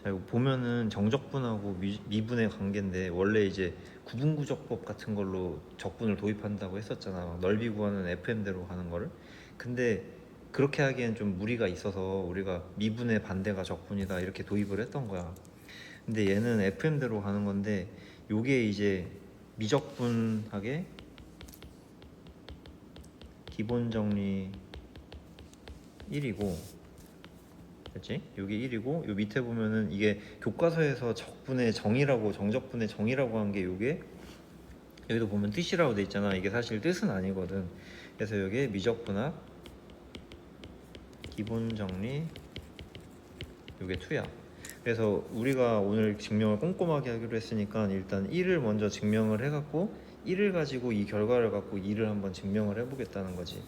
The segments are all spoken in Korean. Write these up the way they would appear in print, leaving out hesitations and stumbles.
자, 이거 보면은 정적분하고 미분의 관계인데 원래 이제 구분구적법 같은 걸로 적분을 도입한다고 했었잖아. 넓이 구하는 FM대로 가는 거를. 근데 그렇게 하기엔 좀 무리가 있어서 우리가 미분의 반대가 적분이다 이렇게 도입을 했던 거야. 근데 얘는 FM대로 가는 건데 요게 이제 미적분하게 기본 정리 1이고, 그치? 요게 1이고 요 밑에 보면은 이게 교과서에서 적분의 정의라고 정적분의 정의라고 한 게 요게 여기도 보면 뜻이라고 돼 있잖아. 이게 사실 뜻은 아니거든. 그래서 요게 미적분합 기본 정리 요게 2야. 그래서 우리가 오늘 증명을 꼼꼼하게 하기로 했으니까 일단 1을 먼저 증명을 해갖고 1을 가지고 이 결과를 갖고 2를 한번 증명을 해보겠다는 거지.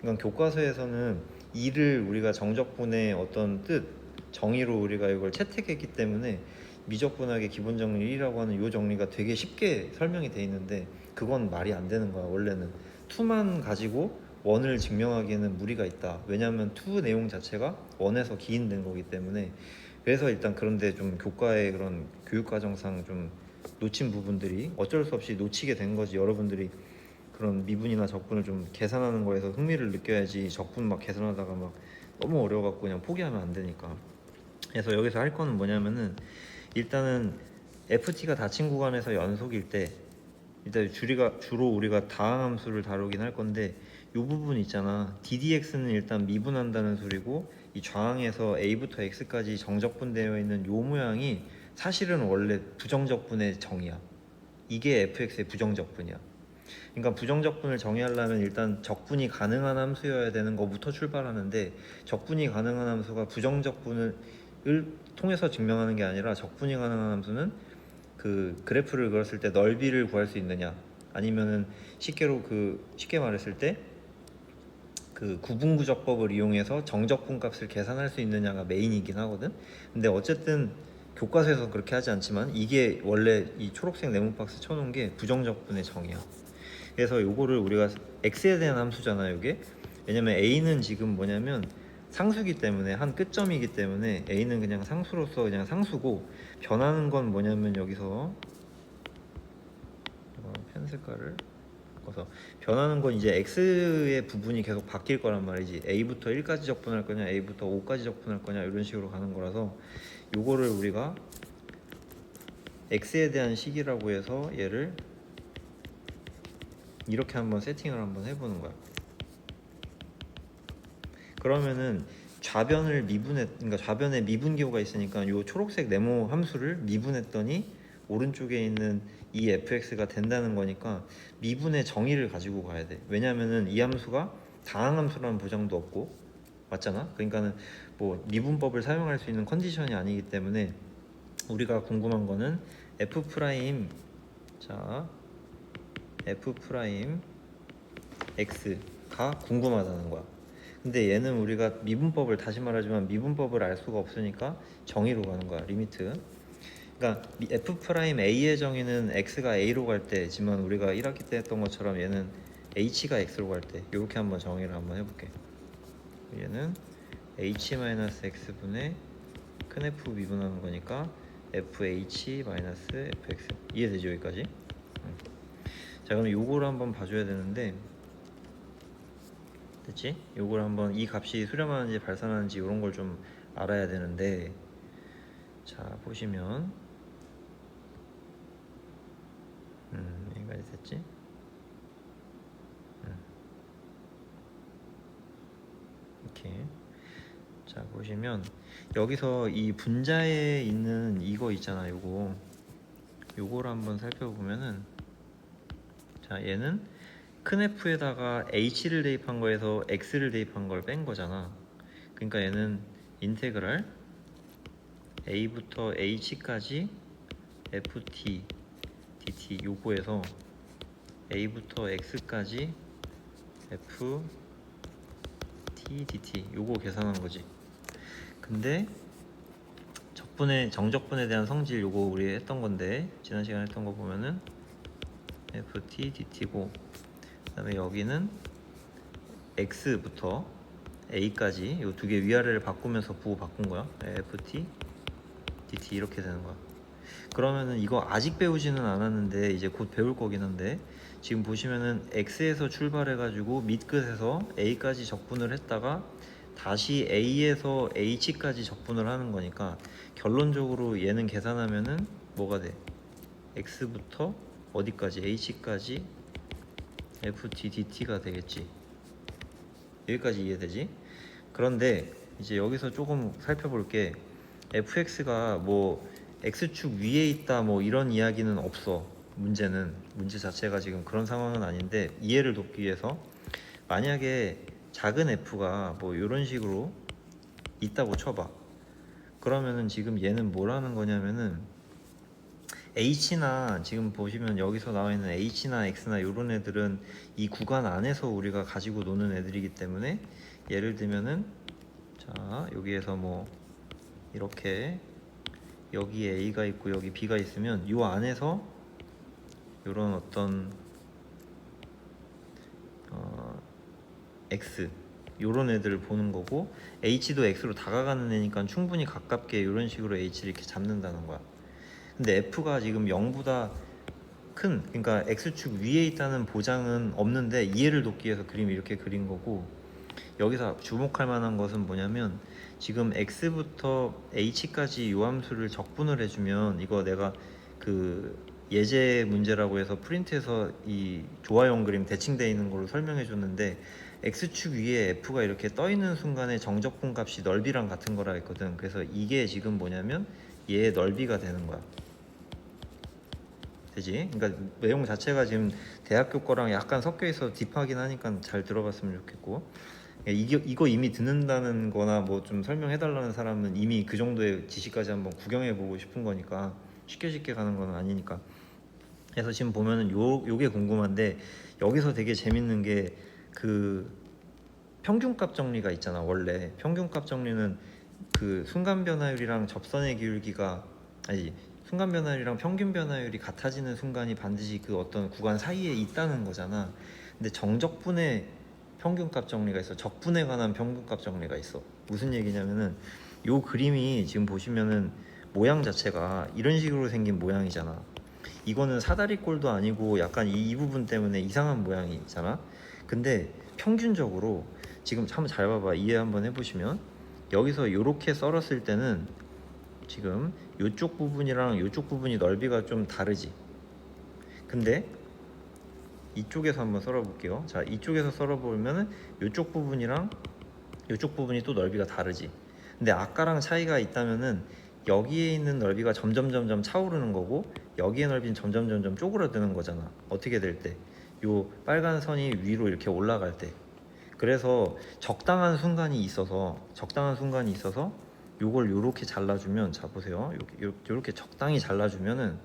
그러니까 교과서에서는 2를 우리가 정적분의 어떤 뜻, 정의로 우리가 이걸 채택했기 때문에 미적분학의 기본 정리 1이라고 하는 이 정리가 되게 쉽게 설명이 돼 있는데 그건 말이 안 되는 거야. 원래는 2만 가지고 1을 증명하기에는 무리가 있다. 왜냐하면 2 내용 자체가 1에서 기인된 거기 때문에. 그래서 일단 그런데 좀 교과의 그런 교육과정상 좀 놓친 부분들이 어쩔 수 없이 놓치게 된 거지. 여러분들이 그런 미분이나 적분을 좀 계산하는 거에서 흥미를 느껴야지 적분 막 계산하다가 막 너무 어려워갖고 그냥 포기하면 안 되니까. 그래서 여기서 할 거는 뭐냐면은 일단은 FT가 닫힌 구간에서 연속일 때 일단 주로 우리가 다항함수를 다루긴 할 건데 이 부분 있잖아. ddx는 일단 미분한다는 소리고 이 좌항에서 a부터 x까지 정적분되어 있는 요 모양이 사실은 원래 부정적분의 정의야. 이게 fx의 부정적분이야. 그러니까 부정적분을 정의하려면 일단 적분이 가능한 함수여야 되는 것부터 출발하는데 적분이 가능한 함수가 부정적분을 통해서 증명하는 게 아니라 적분이 가능한 함수는 그 그래프를 그렸을 때 넓이를 구할 수 있느냐 아니면은 쉽게 말했을 때 그 구분구적법을 이용해서 정적분 값을 계산할 수 있느냐가 메인이긴 하거든. 근데 어쨌든 교과서에서 그렇게 하지 않지만 이게 원래 이 초록색 네모 박스 쳐놓은 게 부정적분의 정의야. 그래서 요거를 우리가 x에 대한 함수잖아 요게. 왜냐면 a는 지금 뭐냐면 상수기 때문에 한 끝점이기 때문에 a는 그냥 상수로서 그냥 상수고, 변하는 건 뭐냐면 여기서 펜 색깔을 바꿔서 변하는 건 이제 x의 부분이 계속 바뀔 거란 말이지. a부터 1까지 적분할 거냐 a부터 5까지 적분할 거냐 이런 식으로 가는 거라서 요거를 우리가 x에 대한 식이라고 해서 얘를 이렇게 한번 세팅을 한번 해보는 거야. 그러면은 그러니까 좌변에 미분 기호가 있으니까 요 초록색 네모 함수를 미분했더니 오른쪽에 있는 이 fx가 된다는 거니까 미분의 정의를 가지고 가야 돼. 왜냐면은 이 함수가 다항함수라는 보장도 없고, 맞잖아? 그러니까는 뭐 미분법을 사용할 수 있는 컨디션이 아니기 때문에 우리가 궁금한 거는 f 프라임, 자 f 프라임 x가 궁금하다는 거야. 근데 얘는 우리가 미분법을, 다시 말하지만 미분법을 알 수가 없으니까 정의로 가는 거야. 리미트. 그러니까 f'a의 정의는 x가 a로 갈 때지만 우리가 1학기 때 했던 것처럼 얘는 h가 x로 갈 때 이렇게 한번 정의를 한번 해볼게. 얘는 h-x분의 큰 f 미분하는 거니까 fh-fx. 이해되죠 여기까지? 자, 그럼 요거를 한번 봐줘야 되는데, 됐지? 요걸 한번 이 값이 수렴하는지 발산하는지 이런 걸 좀 알아야 되는데, 자 보시면 여기까지 됐지? 이렇게. 자 보시면 여기서 이 분자에 있는 이거 있잖아. 요거를 한번 살펴보면은, 자 얘는 큰 F에다가 H를 대입한 거에서 X를 대입한 걸 뺀 거잖아. 그러니까 얘는 인테그랄 A부터 H까지 FT dt 요거에서 A부터 X까지 FT dt 요거 계산한 거지. 근데 정적분에 대한 성질 요거 우리 했던 건데 지난 시간에 했던 거 보면은 FT dt고, 그 다음에 여기는 X부터 A까지 요 두 개 위아래를 바꾸면서 부호 바꾼 거야. FT dt 이렇게 되는 거야. 그러면은 이거 아직 배우지는 않았는데 이제 곧 배울 거긴 한데, 지금 보시면은 x에서 출발해 가지고 밑끝에서 a까지 적분을 했다가 다시 a에서 h까지 적분을 하는 거니까, 결론적으로 얘는 계산하면은 뭐가 돼? x부터 어디까지? h까지 ft dt가 되겠지. 여기까지 이해되지? 그런데 이제 여기서 조금 살펴볼게. fx가 뭐 x축 위에 있다 뭐 이런 이야기는 없어. 문제 자체가 지금 그런 상황은 아닌데, 이해를 돕기 위해서 만약에 작은 f가 뭐 이런 식으로 있다고 쳐봐. 그러면은 지금 얘는 뭘 하는 거냐면은, h나 지금 보시면 여기서 나와 있는 h나 x나 이런 애들은 이 구간 안에서 우리가 가지고 노는 애들이기 때문에, 예를 들면은 자 여기에서 뭐 이렇게 여기 a가 있고 여기 b가 있으면 이 안에서 이런 어떤 x 요런 애들을 보는 거고, h도 x로 다가가는 애니까 충분히 가깝게 이런 식으로 h를 이렇게 잡는다는 거야. 근데 f가 지금 0보다 큰, 그러니까 x축 위에 있다는 보장은 없는데 이해를 돕기 위해서 그림 이렇게 그린 거고, 여기서 주목할 만한 것은 뭐냐면, 지금 x부터 h까지 요 함수를 적분을 해주면, 이거 내가 그 예제 문제라고 해서 프린트해서 이 조화형 그림 대칭되어 있는 걸로 설명해 줬는데, x축 위에 f가 이렇게 떠 있는 순간에 정적분 값이 넓이랑 같은 거라 했거든. 그래서 이게 지금 뭐냐면 얘의 넓이가 되는 거야. 되지? 그러니까 내용 자체가 지금 대학교 거랑 약간 섞여 있어 딥하긴 하니까 잘 들어봤으면 좋겠고, 이거 이미 듣는다는 거나 뭐 좀 설명해 달라는 사람은 이미 그 정도의 지식까지 한번 구경해 보고 싶은 거니까, 쉽게 가는 건 아니니까. 그래서 지금 보면은 요게 궁금한데, 여기서 되게 재밌는 게 그 평균값 정리가 있잖아. 원래 평균값 정리는 그 순간 변화율이랑 접선의 기울기가, 아니, 순간 변화율이랑 평균 변화율이 같아지는 순간이 반드시 그 어떤 구간 사이에 있다는 거잖아. 근데 정적분의 평균값 정리가 있어. 적분에 관한 평균값 정리가 있어. 무슨 얘기냐면은, 요 그림이 지금 보시면은 모양 자체가 이런 식으로 생긴 모양이잖아. 이거는 사다리꼴도 아니고 약간 이 부분 때문에 이상한 모양이잖아. 근데 평균적으로 지금 한번 잘 봐봐. 이해 한번 해보시면, 여기서 이렇게 썰었을 때는 지금 이쪽 부분이랑 이쪽 부분이 넓이가 좀 다르지. 근데 이쪽에서 한번 썰어 볼게요. 자, 이쪽에서 썰어 보면은 이쪽 부분이랑 이쪽 부분이 또 넓이가 다르지. 근데 아까랑 차이가 있다면은, 여기에 있는 넓이가 점점 차오르는 거고, 여기의 넓이는 점점 쪼그라드는 거잖아. 어떻게 될 때? 요 빨간 선이 위로 이렇게 올라갈 때. 그래서 적당한 순간이 있어서 요걸 요렇게 잘라주면, 자 보세요. 요렇게 적당히 잘라주면은,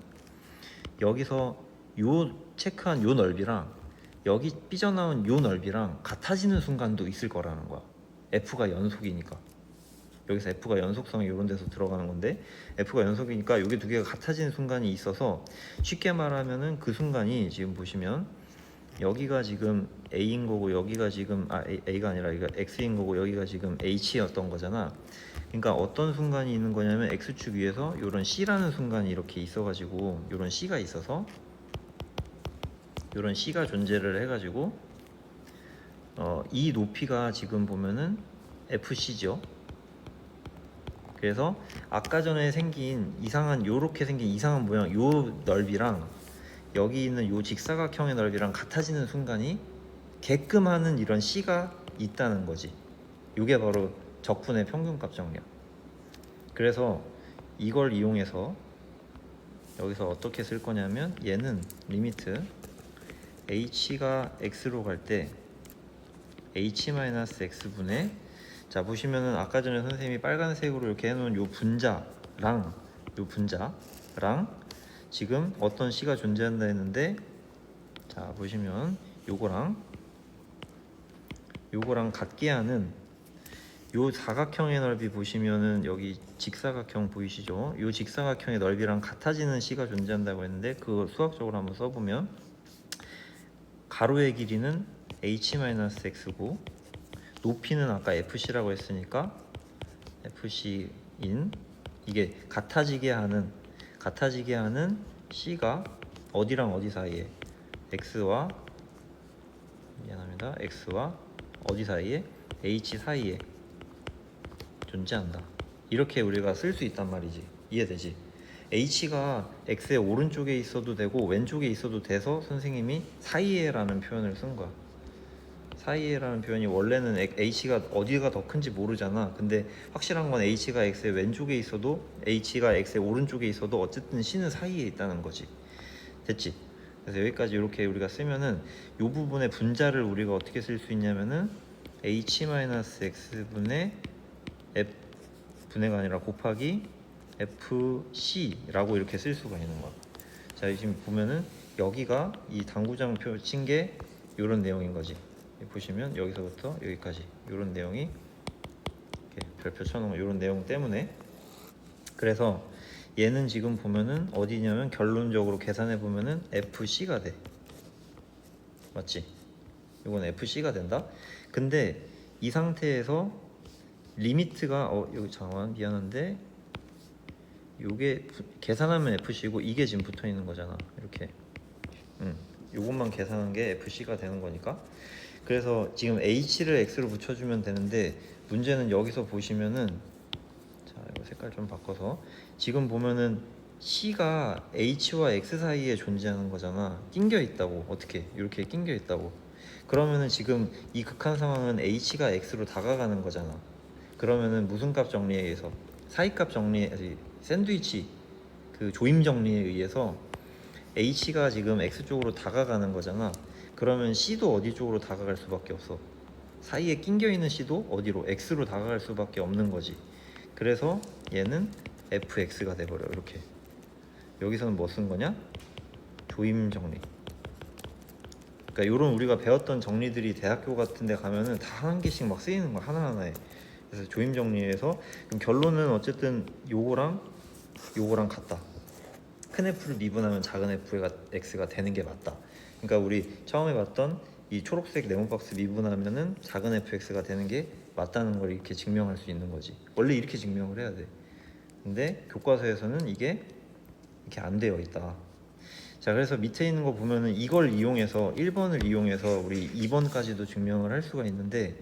여기서 요 체크한 요 넓이랑 여기 삐져나온 요 넓이랑 같아지는 순간도 있을 거라는 거야. F가 연속이니까. 여기서 F가 연속성이 이런 데서 들어가는 건데, F가 연속이니까 여기 두 개가 같아지는 순간이 있어서, 쉽게 말하면은 그 순간이 지금 보시면 여기가 지금 A인 거고, 여기가 지금 A가 아니라 여기가 X인 거고, 여기가 지금 H였던 거잖아. 그러니까 어떤 순간이 있는 거냐면, X축 위에서 이런 C라는 순간이 이렇게 있어가지고, 이런 C가 있어서 이런 C가 존재를 해가지고, 이 높이가 지금 보면은 FC죠. 그래서 아까 전에 생긴 이상한, 요렇게 생긴 이상한 모양, 요 넓이랑 여기 있는 요 직사각형의 넓이랑 같아지는 순간이 게끔 하는 이런 C가 있다는 거지. 요게 바로 적분의 평균값 정리야. 그래서 이걸 이용해서 여기서 어떻게 쓸 거냐면, 얘는 리미트 h가 x로 갈 때 h-x분의, 자 보시면은 아까 전에 선생님이 빨간색으로 이렇게 해놓은 요 분자랑 지금 어떤 C가 존재한다 했는데, 자 보시면 요거랑 같게 하는 요 사각형의 넓이 보시면은 여기 직사각형 보이시죠? 요 직사각형의 넓이랑 같아지는 C가 존재한다고 했는데, 그거 수학적으로 한번 써보면, 가로의 길이는 h-x고 높이는 아까 fc라고 했으니까 fc인 이게 같아지게 하는 C가 어디랑 어디 사이에 X와 미안합니다. X와 어디 사이에 H 사이에 존재한다. 이렇게 우리가 쓸 수 있단 말이지. 이해되지? H가 X의 오른쪽에 있어도 되고 왼쪽에 있어도 돼서 선생님이 사이에라는 표현을 쓴 거야. 사이에라는 표현이 원래는 H가 어디가 더 큰지 모르잖아. 근데 확실한 건 H가 X의 왼쪽에 있어도 H가 X의 오른쪽에 있어도 어쨌든 C는 사이에 있다는 거지. 됐지? 그래서 여기까지 이렇게 우리가 쓰면은 이 부분의 분자를 우리가 어떻게 쓸 수 있냐면은 H-X분의 F 분해가 아니라 곱하기 FC라고 이렇게 쓸 수가 있는 거야. 자, 지금 보면은 여기가 이 당구장 표 친 게 이런 내용인 거지. 보시면 여기서부터 여기까지 이런 내용이 이렇게 별표 쳐놓은 이런 내용 때문에, 그래서 얘는 지금 보면은 어디냐면 결론적으로 계산해 보면은 FC가 돼. 맞지? 이건 FC가 된다. 근데 이 상태에서 리미트가 여기 잠깐만 미안한데 요게 계산하면 FC고 이게 지금 붙어 있는 거잖아. 이렇게 요것만 계산한 게 FC가 되는 거니까. 그래서 지금 H를 X로 붙여주면 되는데 문제는 여기서 보시면은, 자 이거 색깔 좀 바꿔서 지금 보면은 C가 H와 X 사이에 존재하는 거잖아. 낑겨 있다고. 어떻게 이렇게 낑겨 있다고. 그러면은 지금 이 극한 상황은 H가 X로 다가가는 거잖아. 그러면은 무슨 값 정리에 의해서 사이값 정리에 샌드위치 그 조임 정리에 의해서 H가 지금 X 쪽으로 다가가는 거잖아. 그러면 C도 어디 쪽으로 다가갈 수밖에 없어. 사이에 낑겨 있는 C도 어디로? X로 다가갈 수밖에 없는 거지. 그래서 얘는 FX가 돼버려. 이렇게 여기서는 뭐 쓴 거냐? 조임 정리. 그러니까 이런 우리가 배웠던 정리들이 대학교 같은 데 가면은 다 한 개씩 막 쓰이는 거야, 하나하나에. 그래서 조임 정리해서 그럼 결론은 어쨌든 요거랑 같다. 큰 F를 미분하면 작은 F가 X가 되는 게 맞다. 그러니까 우리 처음에 봤던 이 초록색 네모박스 미분하면은 작은 fx가 되는 게 맞다는 걸 이렇게 증명할 수 있는 거지. 원래 이렇게 증명을 해야 돼. 근데 교과서에서는 이게 이렇게 안 되어 있다. 자, 그래서 밑에 있는 거 보면은 이걸 이용해서 1번을 이용해서 우리 2번까지도 증명을 할 수가 있는데,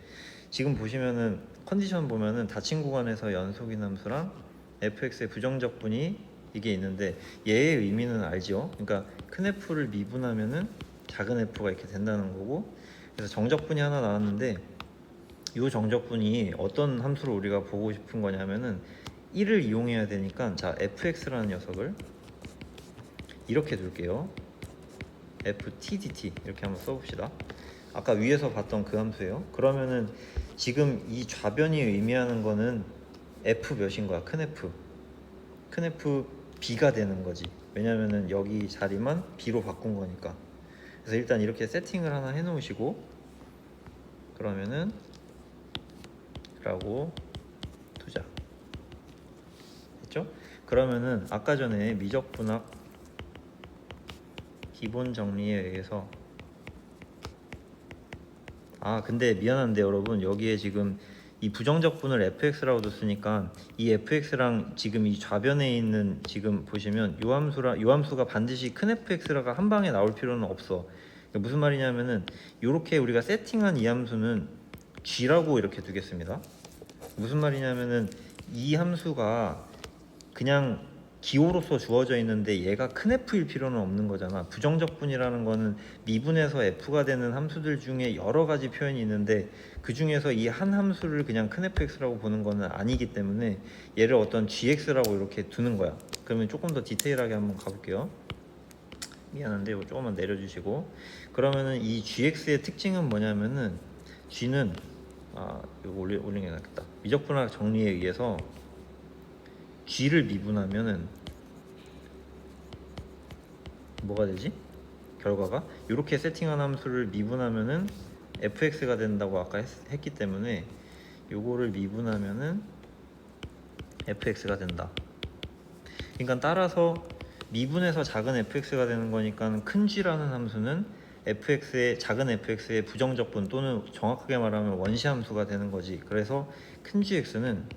지금 보시면은 컨디션 보면은 닫힌 구간에서 연속인 함수랑 fx의 부정적 분이 이게 있는데 얘의 의미는 알죠? 그러니까 큰 F를 미분하면은 작은 F가 이렇게 된다는 거고, 그래서 정적분이 하나 나왔는데 이 정적분이 어떤 함수를 우리가 보고 싶은 거냐면은 1을 이용해야 되니까, 자 fx라는 녀석을 이렇게 둘게요. ftdt 이렇게 한번 써봅시다. 아까 위에서 봤던 그 함수예요. 그러면은 지금 이 좌변이 의미하는 거는 f 몇인 거야? 큰 F b가 되는 거지. 왜냐면은 여기 자리만 b로 바꾼 거니까. 그래서 일단 이렇게 세팅을 하나 해 놓으시고, 그러면은 라고 두자. 됐죠? 그러면은 아까 전에 미적분학 기본 정리에 의해서, 근데 미안한데 여러분, 여기에 지금 이 부정적 분을 fx라고 뒀으니까 이 fx랑 지금 이 좌변에 있는 지금 보시면 요 함수가 반드시 큰 fx라가 한 방에 나올 필요는 없어. 그러니까 무슨 말이냐면은 요렇게 우리가 세팅한 이 함수는 g라고 이렇게 두겠습니다. 무슨 말이냐면은 이 함수가 그냥 기호로서 주어져 있는데 얘가 큰 F일 필요는 없는 거잖아. 부정적 분이라는 거는 미분해서 F가 되는 함수들 중에 여러 가지 표현이 있는데 그 중에서 이 한 함수를 그냥 큰 fx라고 보는 거는 아니기 때문에 얘를 어떤 gx라고 이렇게 두는 거야. 그러면 조금 더 디테일하게 한번 가볼게요. 미안한데 이거 조금만 내려주시고, 그러면은 이 gx의 특징은 뭐냐면은 g는 이거 올리는 게 낫겠다. 미적분학 정리에 의해서 g를 미분하면은 뭐가 되지? 결과가 이렇게 세팅한 함수를 미분하면은 fx가 된다고 아까 했기 때문에 요거를 미분하면은 fx가 된다. 그러니까 따라서 미분해서 작은 fx가 되는 거니까 큰 g라는 함수는 작은 fx의 부정적 분 또는 정확하게 말하면 원시 함수가 되는 거지. 그래서 큰 gx는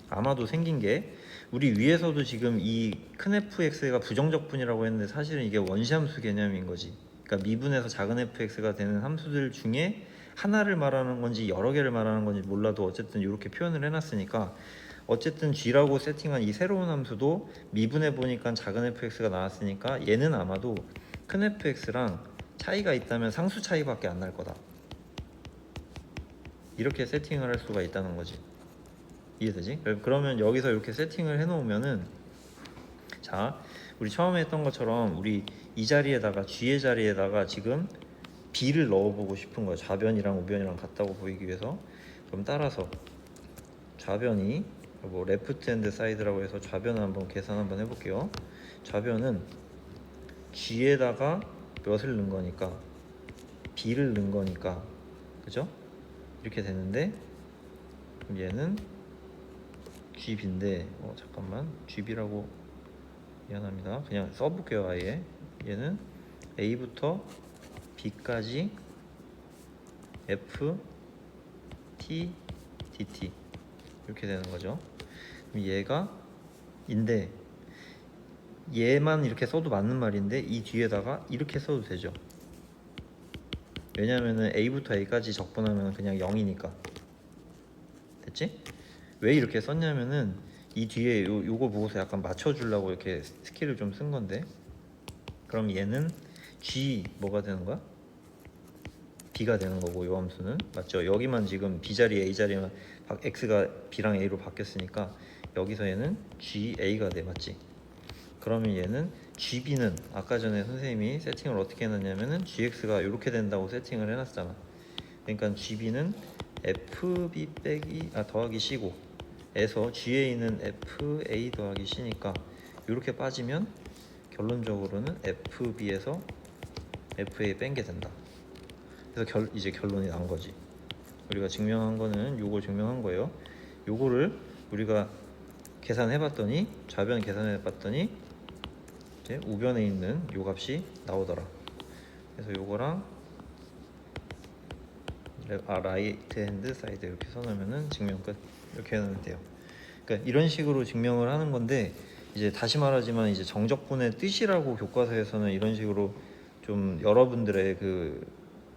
아마도 생긴 게 우리 위에서도 지금 이 큰 fx가 부정적분이라고 했는데 사실은 이게 원시함수 개념인 거지. 그러니까 미분에서 작은 fx가 되는 함수들 중에 하나를 말하는 건지 여러 개를 말하는 건지 몰라도 어쨌든 이렇게 표현을 해놨으니까 어쨌든 g라고 세팅한 이 새로운 함수도 미분해 보니까 작은 fx가 나왔으니까 얘는 아마도 큰 fx랑 차이가 있다면 상수 차이밖에 안 날 거다. 이렇게 세팅을 할 수가 있다는 거지. 이해되지? 그러면 여기서 이렇게 세팅을 해놓으면은, 자, 우리 처음에 했던 것처럼 우리 이 자리에다가 g의 자리에다가 지금 b를 넣어보고 싶은 거야. 좌변이랑 우변이랑 같다고 보이기 위해서. 그럼 따라서 좌변이 뭐 레프트 핸드 사이드라고 해서 좌변을 한번 계산 한번 해볼게요. 좌변은 g에다가 몇을 넣은 거니까 b를 넣은 거니까, 그죠? 이렇게 되는데, 그럼 얘는 GB인데 잠깐만, GB라고, 미안합니다, 그냥 써볼게요. 아예 얘는 A부터 B까지 F, T, DT 이렇게 되는 거죠. 그럼 얘가 인데, 얘만 이렇게 써도 맞는 말인데 이 뒤에다가 이렇게 써도 되죠. 왜냐면은 A부터 A까지 적분하면 그냥 0이니까. 됐지? 왜 이렇게 썼냐면은 이 뒤에 요거 보고서 약간 맞춰주려고 이렇게 스킬을 좀 쓴 건데, 그럼 얘는 G 뭐가 되는 거야? B가 되는 거고, 요 함수는 맞죠? 여기만 지금 B 자리 A 자리만 X가 B랑 A로 바뀌었으니까 여기서 얘는 GA가 돼, 맞지? 그러면 얘는 GB는 아까 전에 선생님이 세팅을 어떻게 해놨냐면은 GX가 이렇게 된다고 세팅을 해놨잖아. 그러니까 GB는 FB 빼기 더하기 C고, 에서 GA는 FA 더하기 C니까 이렇게 빠지면 결론적으로는 FB에서 FA 뺀 게 된다. 그래서 이제 결론이 난 거지. 우리가 증명한 거는 요거 증명한 거예요. 요거를 우리가 계산해 봤더니, 좌변 계산해 봤더니 이제 우변에 있는 요 값이 나오더라. 그래서 요거랑 라이트 핸드 사이드 이렇게 써놓으면은 증명 끝. 이렇게 해놓으면 돼요. 그러니까 이런 식으로 증명을 하는 건데, 이제 다시 말하지만 이제 정적분의 뜻이라고 교과서에서는 이런 식으로 좀 여러분들의 그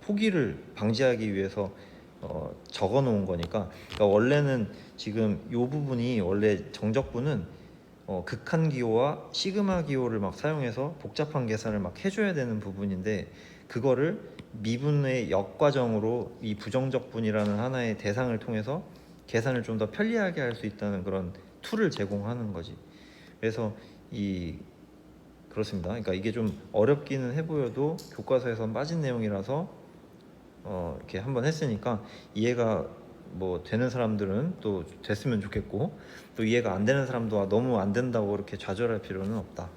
포기를 방지하기 위해서 적어 놓은 거니까. 그러니까 원래는 지금 이 부분이, 원래 정적분은 극한 기호와 시그마 기호를 막 사용해서 복잡한 계산을 막 해줘야 되는 부분인데, 그거를 미분의 역과정으로 이 부정적분이라는 하나의 대상을 통해서 계산을 좀 더 편리하게 할 수 있다는 그런 툴을 제공하는 거지. 그래서 그렇습니다. 그러니까 이게 좀 어렵기는 해 보여도 교과서에선 빠진 내용이라서 이렇게 한번 했으니까 이해가 뭐 되는 사람들은 또 됐으면 좋겠고, 또 이해가 안 되는 사람도 너무 안 된다고 이렇게 좌절할 필요는 없다.